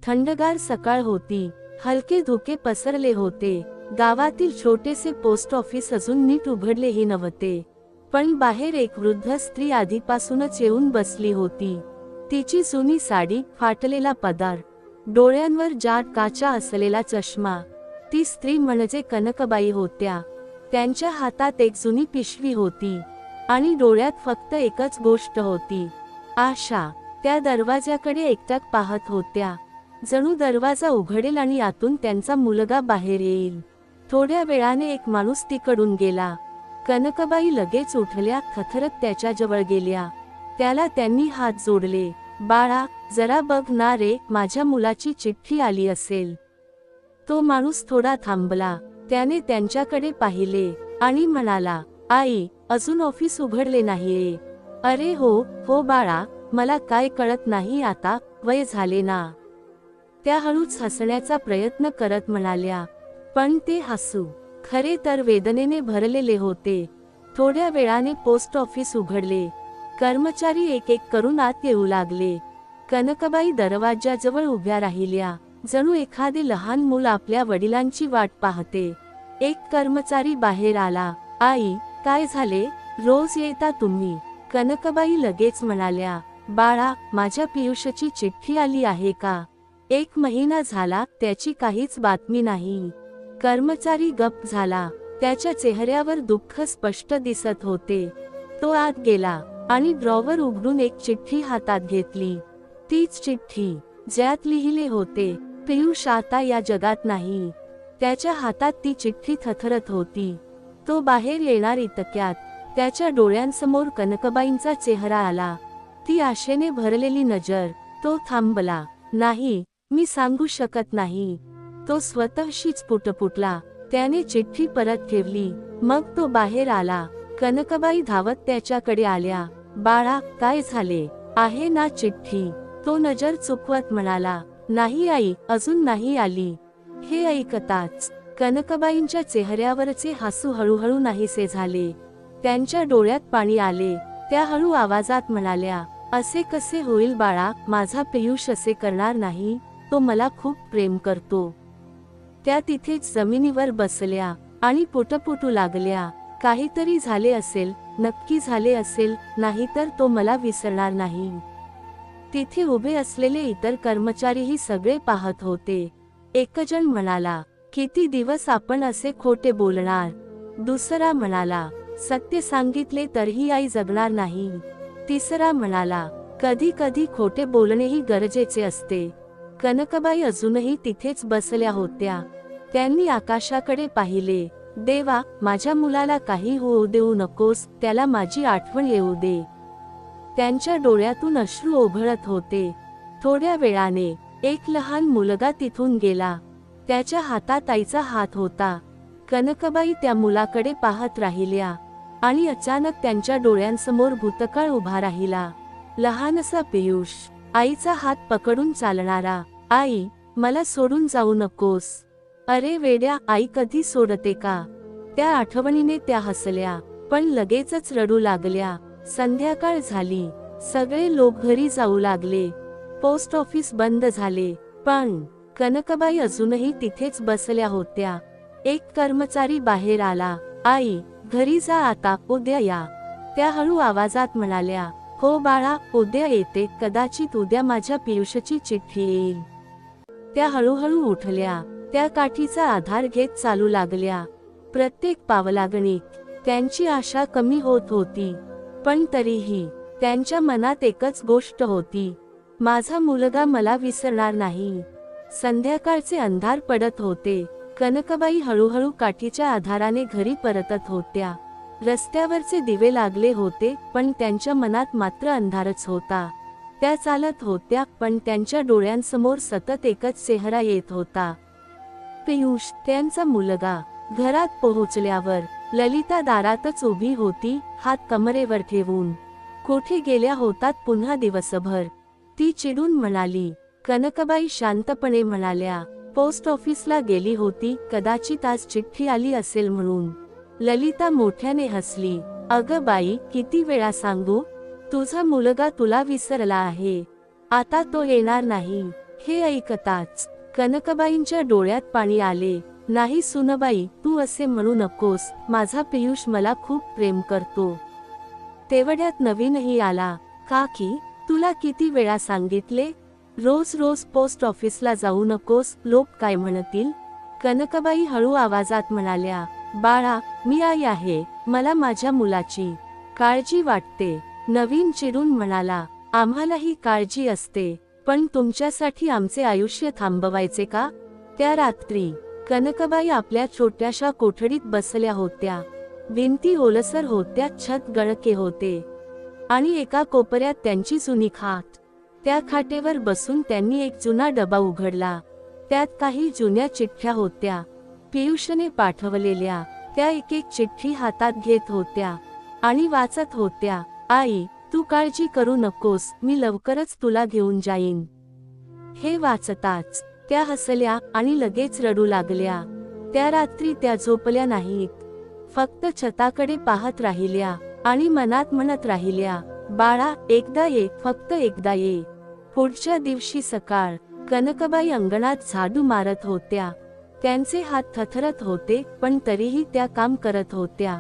थंडगार सकाळ होती, हलके धुके पसरले होते. गावातील छोटेसे पोस्ट ऑफिस अजून नीट उघडलेही नव्हते, पण बाहेर एक वृद्ध स्त्री आधीपासूनच येऊन बसली होती. तिची जुनी साडी, फाटलेला पदार, डोळ्यांवर जाड काचा असलेला चष्मा. ती स्त्री म्हणजे कनकबाई होत्या. त्यांच्या हातात एक जुनी पिशवी होती आणि डोळ्यात फक्त एकच गोष्ट होती, आशा. त्या दरवाजाकडे एकटक पाहत होत्या, जणू दरवाजा उघडेल आणि आतून त्यांचा मुलगा बाहेर येईल. थोड्या वेळाने एक माणूस तिकडून गेला. कनकबाई लगेच उठल्या, थरथरत त्याच्याजवळ गेल्या. त्याला त्यांनी हात जोडले. बाळा, जरा बघ ना रे, माझ्या मुलाची चिठ्ठी आली असेल. तो माणूस थोडा थांबला. त्याने त्यांच्याकडे पाहिले आणि म्हणाला, आई, अजून ऑफिस उघडले नाहीये. अरे हो बाळा, मला काय कळत नाही आता, वय झाले ना. त्या हळूच हसण्याचा प्रयत्न करत म्हणाल्या, पण ते हसू खरे तर वेदनेने भरलेले होते. थोड्या वेळाने पोस्ट ऑफिस उघडले. कर्मचारी एक एक करून आत येऊ लागले. कनकबाई दरवाजाजवळ उभ्या राहिल्या, जणू एखादे लहान मूल आपल्या वडिलांची वाट पाहते. एक कर्मचारी बाहेर आला. आई, काय झाले, रोज येता तुम्ही? कनकबाई लगेच म्हणाल्या, बाळा, माझ्या पियुषची चिठ्ठी आली आहे का? 1 महिना झाला, त्याची काहीच बातमी नाही. कर्मचारी गप्प झाला. त्याच्या चेहऱ्यावर दुःख स्पष्ट दिसत होते. तो आत गेला आणि ड्रॉवर उघडून एक चिठ्ठी हातात घेतली. तीच चिठ्ठी ज्यात लिहिले होते, पियुष आता या जगात नाही. त्याच्या हातात ती चिठ्ठी थरथरत होती. तो बाहेर येणार इतक्यात त्याच्या डोळ्यांसमोर कनकबाईंचा चेहरा आला. ती आशेने भरलेली नजर. तो थांबला. नाही, मी सांगू शकत नाही. तो स्वतःशीच पुटपुटला. त्याने चिठ्ठी परत ठेवली. मग तो बाहेर आला. कनकबाई धावत त्याच्याकडे आल्या. बाळा, काय झाले, आहे ना चिठ्ठी? तो नजर चुकवत म्हणाला, नाही आई, अजून नाही आली. हे ऐकताच कनकबाईंच्या चेहऱ्यावरचे हसू हळूहळू नाहीसे झाले. त्यांच्या डोळ्यात पाणी आले. त्या हळू आवाजात म्हणाल्या, असे कसे होईल बाळा, माझा पियुष असे करणार नाही. तो मला खूप प्रेम करतो. त्या तिथेच जमिनीवर बसल्या आणि पुटपुटू लागल्या. काहीतरी झाले असेल, नक्की झाले असेल, नाहीतर तो मला विसरणार नाही. तिथे उभे असलेले इतर कर्मचारीही सगळे पाहत होते. एकजण म्हणाला, किती दिवस आपण असे खोटे बोलणार? दुसरा म्हणाला, सत्य सांगितले तरीही आई जगणार नाही. तिसरा म्हणाला, कधी कधी खोटे बोलणेही गरजेचे असते. कनकबाई अजूनही तिथेच बसल्या होत्या. त्यांनी आकाशाकडे पाहिले. देवा, माझ्या मुलाला काही होऊ देऊ नकोस, त्याला माझी आठवण येऊ दे. त्यांच्या डोळ्यातून अश्रू ओघळत होते. थोड्या वेळाने एक लहान मुलगा तिथून गेला. त्याच्या हातात आईचा हात होता. कनकबाई त्या मुलाकडे पाहत राहिल्या आणि अचानक त्यांच्या डोळ्यांसमोर भूतकाळ उभा राहिला. लहानसा पियुष, आईचा हात पकडून चालणारा. आई, मला सोडून जाऊ नकोस. अरे वेड्या, आई कधी सोडते का? त्या आठवणीने त्या हसल्या, पण लगेचच रडू लागल्या. संध्याकाळ झाली. सगळे लोक घरी जाऊ लागले. पोस्ट ऑफिस बंद झाले, पण कनकबाई अजूनही तिथेच बसल्या होत्या. एक कर्मचारी बाहेर आला. आई, घरी जा आता, उद्या या. त्या हळू आवाजात म्हणाल्या, हो बाळा, उद्या येते. कदाचित उद्या माझ्या पियुषची चिठ्ठी येईल. त्या हळूहळू उठल्या. त्या काठीचा आधार घेत चालू लागल्या. प्रत्येक पावलागणिक त्यांची आशा कमी होत होती, पण तरीही त्यांच्या मनात एकच गोष्ट होती, माझा मुलगा मला विसरणार नाही. संध्याकाळचे अंधार पडत होते. कनकबाई हळूहळू काठीच्या आधाराने घरी परतत होत्या. रस्त्यावरचे दिवे लागले होते, पण त्यांच्या मनात मात्र अंधारच होता. त्या चालत होत्या, पण त्यांच्या डोळ्यांसमोर सतत एकच चेहरा येत होता, पियुष, त्यांचा मुलगा. घरात पोहोचल्यावर ललिता दारातच उभी होती, हात कमरेवर ठेवून. कोठे गेल्या होतात पुन्हा दिवसभर? ती चिडून म्हणाली. कनकबाई शांतपणे म्हणाल्या, पोस्ट ऑफिसला गेली होती, कदाचित आज चिठ्ठी आली असेल म्हणून. ललिता मोठ्याने हसली. अगं बाई, किती वेळा सांगू, तुझा मुलगा तुला विसरला आहे. आता तो येणार नाही. हे ऐकताच कनकबाईंच्या डोळ्यात पाणी आले. नाही सुनबाई, तू असे म्हणू नकोस, माझा पियुष मला खूप प्रेम करतो. तेवढ्यात नवीनही आला. काकी, तुला किती वेळा सांगितले, रोज रोज पोस्ट ऑफिसला जाऊ नकोस, लोक काय म्हणतील. कनकबाई हळू आवाजात म्हणाल्या, बाळा, मी आई आहे, मला माझ्या मुलाची काळजी वाटते. नवीन चिडून म्हणाला, आम्हालाही काळजी असते, पण तुमच्यासाठी आमचे आयुष्य थांबवायचे का. त्या रात्री कनकबाई आपल्या छोट्याशा कोठडीत बसल्या होत्या. भिंती ओलसर होत्या, छत गळके होते आणि एका कोपऱ्यात त्यांची जुनी खाट. त्या खाटेवर बसून त्यांनी एक जुना डबा उघडला. त्यात काही जुन्या चिठ्ठ्या होत्या, पियुषने पाठवलेल्या. त्या एक एक चिठ्ठी हातात घेत होत्या आणि वाचत होत्या. आई, तू काळजी करू नकोस, मी लवकरच तुला घेऊन जाईन. हे वाचताच त्या हसल्या आणि लगेच रडू लागल्या. त्या रात्री त्या झोपल्या नाहीत, फक्त छताकडे पाहत राहिल्या आणि मनात म्हणत राहिल्या, बाळा, एकदा ये, फक्त एकदा ये. पुढच्या दिवशी सकाळ, कनकबाई अंगणात झाडू मारत होत्या. त्यांचे हात थरथरत होते, पण तरीही त्या काम करत होत्या.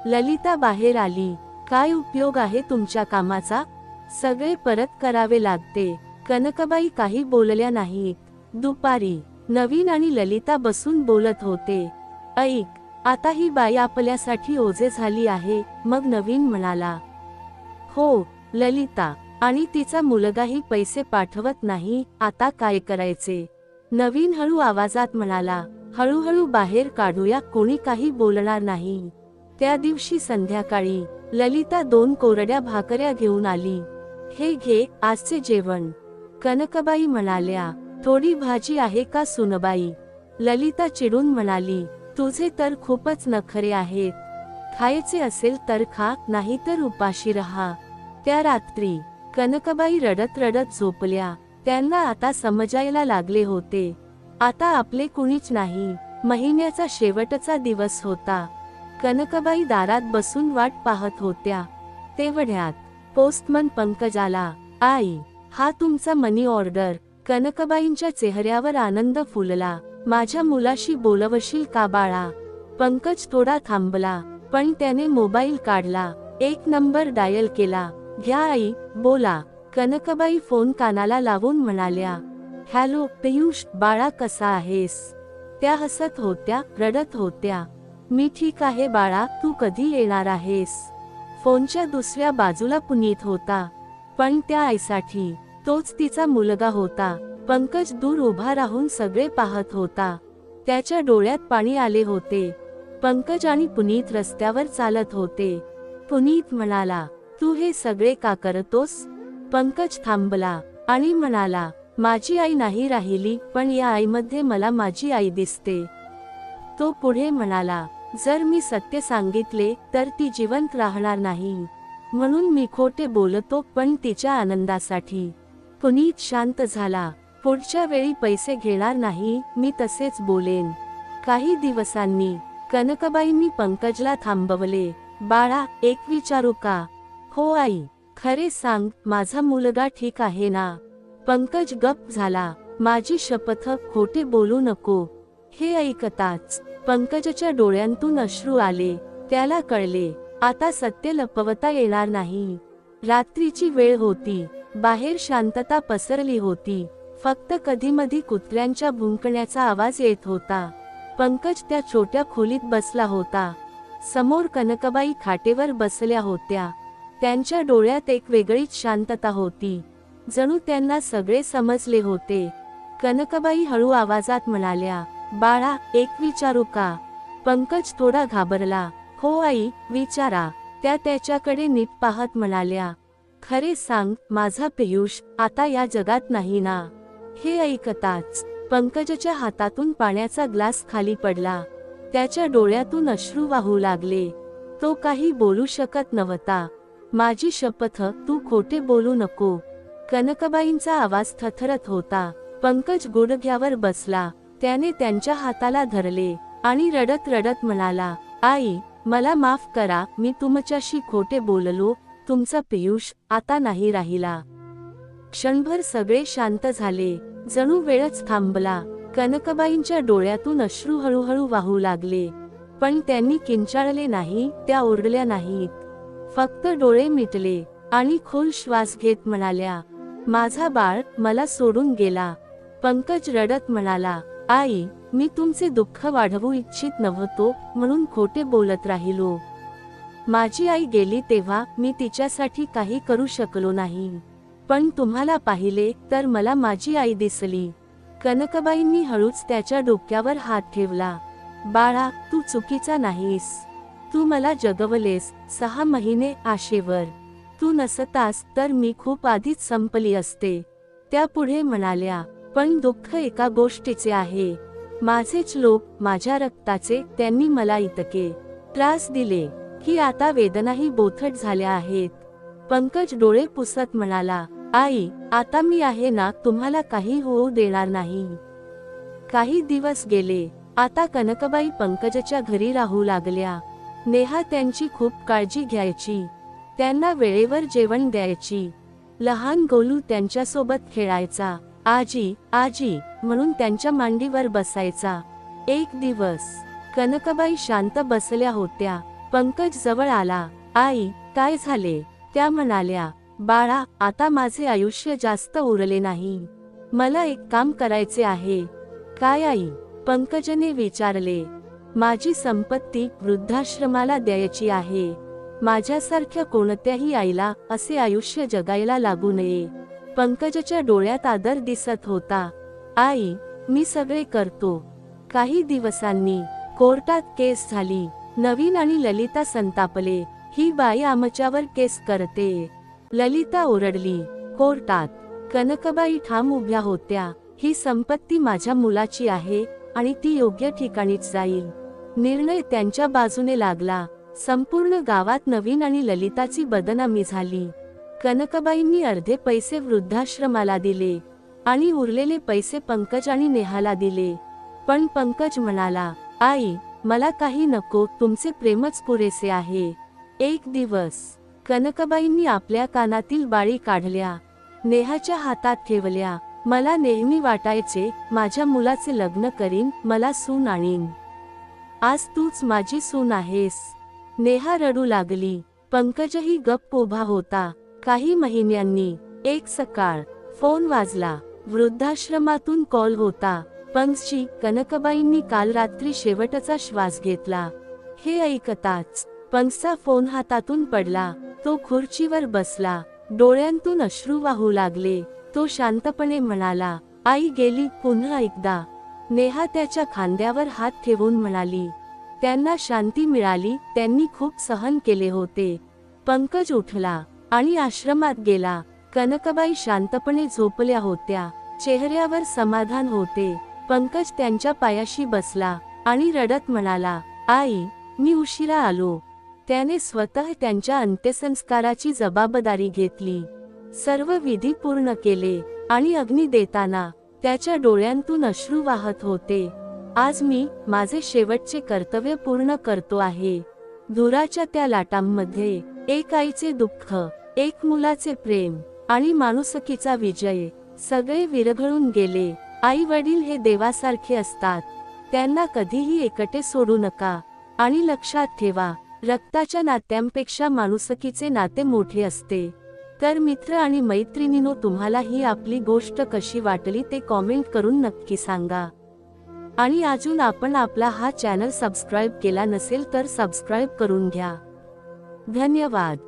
ललिता बाहेर आली. काय उपयोग आहे तुमच्या कामाचा, सगळे परत करावे लागते. कनकबाई काही बोलल्या नाहीत. दुपारी नवीन आणि ललिता बसून बोलत होते. ऐक, आता ही बाई आपल्यासाठी ओझे झाली आहे. मग नवीन म्हणाला, हो ललिता, आणि तिचा मुलगाही पैसे पाठवत नाही, आता काय करायचे. नवीन हळू आवाजात म्हणाला, हळूहळू बाहेर काढूया, कोणी काही बोलणार नाही. त्या दिवशी संध्याकाळी ललिता 2 कोरड्या भाकऱ्या घेऊन आली. हे घे आजचे जेवण. कनकबाई म्हणाल्या, थोडी भाजी आहे का सुनबाई. ललिता चिडून म्हणाली, तुझे तर खूपच नखरे आहेत, खायचे असेल तर खा, नाही तर उपाशी रहा. त्या रात्री कनकबाई रडत रडत झोपल्या. त्यांना आता समजायला लागले होते, आता आपले कुणीच नाही. महिन्याचा शेवटचा दिवस होता. कनकबाई दारात बसून वाट पाहत होत्या. तेवढ्यात पोस्टमन पंकज आला. आई, हा तुमचा मनी ऑर्डर. कनकबाईंच्या चेहऱ्यावर आनंद फुलला. माझ्या मुलाशी बोलवशील का बाळा. पंकज थोडा थांबला, पण त्याने मोबाईल काढला, एक नंबर डायल केला. घ्या आई, बोला. कनकबाई फोन कानाला लावून म्हणाल्या, हॅलो पियुष, बाळा कसा आहेस. त्या हसत होत्या, रडत होत्या. मी ठीक आहे बाळा, तू कधी येणार आहेस. फोनच्या दुसऱ्या बाजूला पुनीत होता, पण त्या आईसाठी तोच तिचा मुलगा होता. पंकज दूर उभा राहून सगळे पाहत होता. त्याच्या डोळ्यात पाणी आले होते. पंकज आणि पुनीत रस्त्यावर चालत होते. पुनीत म्हणाला, तू हे सगळे का करतोस. पंकज थांबला आणि म्हणाला, माझी आई नाही राहिली, पण या आईमध्ये मला माझी आई दिसते. तो पुढे म्हणाला, जर मी सत्य सांगितले तर ती जिवंत राहणार नाही, म्हणून मी खोटे बोलतो, पण तिच्या आनंदासाठी. पुनीत शांत झाला. पुढच्या वेळी पैसे घेणार नाही, मी तसेच बोलेन. काही दिवसांनी कनकबाईंनी पंकजला थांबवले. बाळा, एक विचारू का. हो आई, खरे सांग, माझा मुलगा ठीक आहे ना. पंकज गप्प झाला. माझी शपथ, खोटे बोलू नको. हे ऐकताच पंकजच्या डोळ्यांतून अश्रू आले. त्याला कळले, आता सत्य लपवता येणार नाही. रात्रीची वेळ होती. बाहेर शांतता पसरली होती. फक्त कधीमधी कुत्र्यांच्या भुंकण्याचा आवाज येत होता. पंकज त्या छोट्या खोलीत बसला होता. समोर कनकबाई खाटेवर बसल्या होत्या. त्यांच्या डोळ्यात एक वेगळीच शांतता होती, जणू त्यांना सगळे समजले होते. कनकबाई हळू आवाजात म्हणाल्या, बाळा, एक विचारू का. पंकज थोडा घाबरला. हो आई, विचारा. त्या त्याच्याकडे नीट पाहत म्हणाल्या, खरे सांग, माझा पियुष आता या जगात नाही ना. हे ऐकताच पंकजच्या हातातून पाण्याचा ग्लास खाली पडला. त्याच्या डोळ्यातून अश्रू वाहू लागले. तो काही बोलू शकत नव्हता. माझी शपथ, तू खोटे बोलू नको. कनकबाईंचा आवाज थरथरत होता. पंकज गुडघ्यावर बसला. त्याने त्यांच्या हाताला धरले आणि रडत रडत म्हणाला, आई, मला माफ करा, मी तुमच्याशी खोटे बोललो. तुमचा पियुष आता नाही राहिला. क्षणभर सगळे शांत झाले. जणू वेळच थांबला. कनकबाईंच्या डोळ्यातून अश्रू हळूहळू वाहू लागले, पण त्यांनी किंचाळले नाही, त्या ओरडल्या नाहीत. फक्त डोळे मिटले आणि खोल श्वास घेत म्हणाल्या, माझा बाळ मला सोडून गेला. पंकज रडत म्हणाला, आई, मी तुमचे दुःख वाढवू इच्छित नव्हतो म्हणून खोटे बोलत राहिलो. माझी आई गेली तेव्हा मी तिच्यासाठी काही करू शकलो नाही, पण तुम्हाला पाहिले तर मला माझी आई दिसली. कनकबाईंनी हळूच त्याच्या डोक्यावर हात ठेवला. बाळा, तू चुकीचा नाहीस. तू मला जगवलेस 6 महिने आशेवर. तू नसतास तर मी खूप आधीच संपली असते. त्या पुढे म्हणाल्या, पण दुःख एका गोष्टीचे आहे. माझेच लोक, माझ्या रक्ताचे, त्यांनी मला इतके त्रास दिले की आता वेदनाही बोथट झाल्या आहेत. पंकज डोळे पुसत म्हणाला, आई, आता मी आहे ना, तुम्हाला काही होऊ देणार नाही. काही दिवस गेले. आता कनकबाई पंकजच्या घरी राहू लागल्या. नेहा त्यांची खूप काळजी घ्यायची. त्यांना वेळेवर जेवण द्यायची. लहान गोलू त्यांच्यासोबत खेळायचा. आजी आजी म्हणून त्यांच्या मांडीवर बसायचा. एक दिवस कनकबाई शांत बसल्या होत्या. पंकज जवळ आला. आई, काय झाले? त्या म्हणाल्या, बाळा, आता माझे आयुष्य जास्त उरले नाही. मला एक काम करायचे आहे. काय आई? पंकजने विचारले. माझी संपत्ती वृद्धाश्रमाला द्यायची आहे. माझ्यासारख्या कोणत्याही आईला असे आयुष्य जगायला लागू नये. पंकजच्या डोळ्यात आदर दिसत होता. आई, मी सगळे करतो. काही दिवसांनी कोर्टात केस झाली. नवीन आणि ललिता संतापले. ही बाई आमच्यावर केस करते. ललिता ओरडली. कोर्टात कनकबाई ठाम उभ्या होत्या. ही संपत्ती माझ्या मुलाची आहे आणि ती योग्य ठिकाणीच जाईल. निर्णय त्यांच्या बाजूने लागला. संपूर्ण गावात नवीन आणि ललिताची बदनामी झाली. कनकबाईंनी अर्धे पैसे वृद्धाश्रमाला दिले आणि उरलेले पैसे पंकज आणि नेहाला दिले. पण पंकज म्हणाला, आई, मला काही नको, तुमचे प्रेमच पुरेसे आहे. एक दिवस कनकबाईंनी आपल्या कानातील बाळी काढल्या. नेहाच्या हातात ठेवल्या. मला नेहमी वाटायचे माझ्या मुलाचे लग्न करीन, मला सून आणीन. आज तूच माझी सून आहेस. नेहा रडू लागली. पंकजही गप्प उभा होता. काही महिन्यांनी एक सकाळ फोन वाजला. वृद्धाश्रमातून कॉल होता. पंकजी, कनकबाईंनी काल रात्री शेवटचा श्वास घेतला. हे ऐकताच पंकजचा फोन हातातून पडला. तो खुर्चीवर बसला. डोळ्यांतून अश्रू वाहू लागले. तो शांतपणे म्हणाला, आई गेली पुन्हा एकदा. नेहा त्याच्या खांद्यावर हात ठेवून म्हणाली, त्यांना शांती मिळाली, त्यांनी खूप सहन केले होते. पंकज उठला आणि आश्रमात गेला. कनकबाई शांतपणे झोपल्या होत्या. चेहऱ्यावर समाधान होते. पंकज त्यांच्या पायाशी बसला आणि रडत म्हणाला, आई, मी उशिरा आलो. त्याने स्वतः त्यांच्या अंत्यसंस्काराची जबाबदारी घेतली. सर्व विधी पूर्ण केले आणि अग्नी देताना त्याच्या डोळ्यांतून अश्रू वाहत होते. आज मी माझे शेवटचे कर्तव्य पूर्ण करतो आहे. धुराच्या त्या लाटांमध्ये एक आईचे दुःख, एक मुलाचे प्रेम आणि माणुसकीचा विजय, सगळे विरघळून गेले. आई वडील हे देवासारखे असतात. त्यांना कधीही एकटे सोडू नका. आणि लक्षात ठेवा, रक्ताच्या नात्यांपेक्षा माणुसकीचे नाते मोठे असते. तर मित्र आणि मैत्रिणींनो, तुम्हाला ही आपली गोष्ट कशी वाटली ते कॉमेंट करून नक्की सांगा. आणि अजून आपण आपला हा चॅनल सबस्क्राईब केला नसेल तर सबस्क्राईब करून घ्या. धन्यवाद.